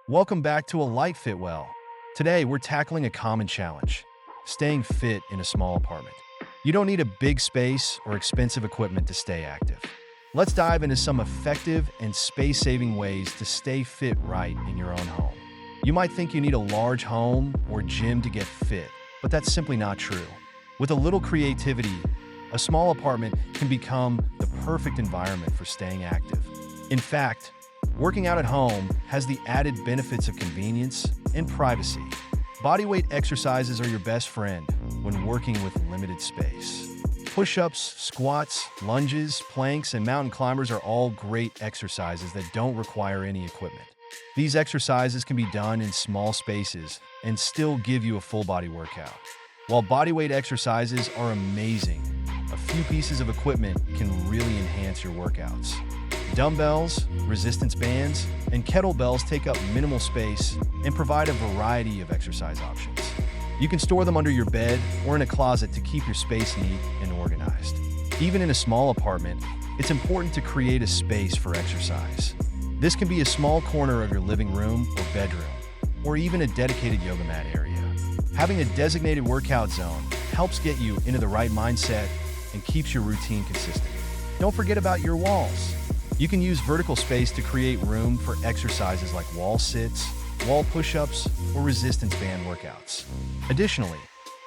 Welcome back to A Life Fit Well. Today, we're tackling a common challenge, staying fit in a small apartment. You don't need a big space or expensive equipment to stay active. Let's dive into some effective and space-saving ways to stay fit right in your own home. You might think you need a large home or gym to get fit, but that's simply not true. With a little creativity, a small apartment can become the perfect environment for staying active. In fact, working out at home has the added benefits of convenience and privacy. Bodyweight exercises are your best friend when working with limited space. Push-ups, squats, lunges, planks, and mountain climbers are all great exercises that don't require any equipment. These exercises can be done in small spaces and still give you a full body workout. While bodyweight exercises are amazing, a few pieces of equipment can really enhance your workouts. Dumbbells, resistance bands, and kettlebells take up minimal space and provide a variety of exercise options. You can store them under your bed or in a closet to keep your space neat and organized. Even in a small apartment, it's important to create a space for exercise. This can be a small corner of your living room or bedroom, or even a dedicated yoga mat area. Having a designated workout zone helps get you into the right mindset and keeps your routine consistent. Don't forget about your walls. You can use vertical space to create room for exercises like wall sits, wall push-ups, or resistance band workouts. Additionally,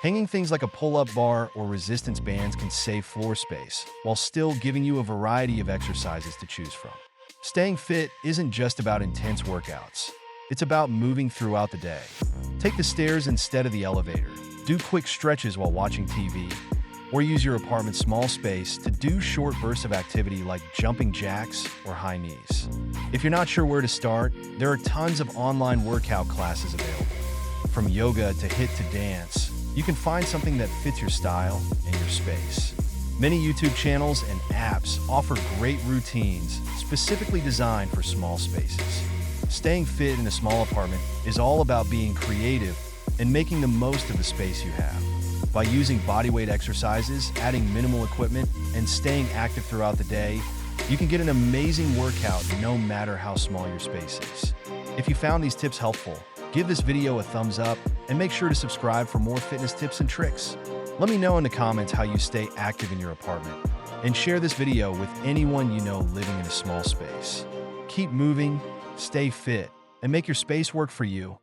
hanging things like a pull-up bar or resistance bands can save floor space while still giving you a variety of exercises to choose from. Staying fit isn't just about intense workouts. It's about moving throughout the day. Take the stairs instead of the elevator. Do quick stretches while watching TV, or use your apartment's small space to do short bursts of activity like jumping jacks or high knees. If you're not sure where to start, there are tons of online workout classes available. From yoga to HIIT to dance, you can find something that fits your style and your space. Many YouTube channels and apps offer great routines specifically designed for small spaces. Staying fit in a small apartment is all about being creative and making the most of the space you have. By using bodyweight exercises, adding minimal equipment, and staying active throughout the day, you can get an amazing workout no matter how small your space is. If you found these tips helpful, give this video a thumbs up and make sure to subscribe for more fitness tips and tricks. Let me know in the comments how you stay active in your apartment, and share this video with anyone you know living in a small space. Keep moving, stay fit, and make your space work for you.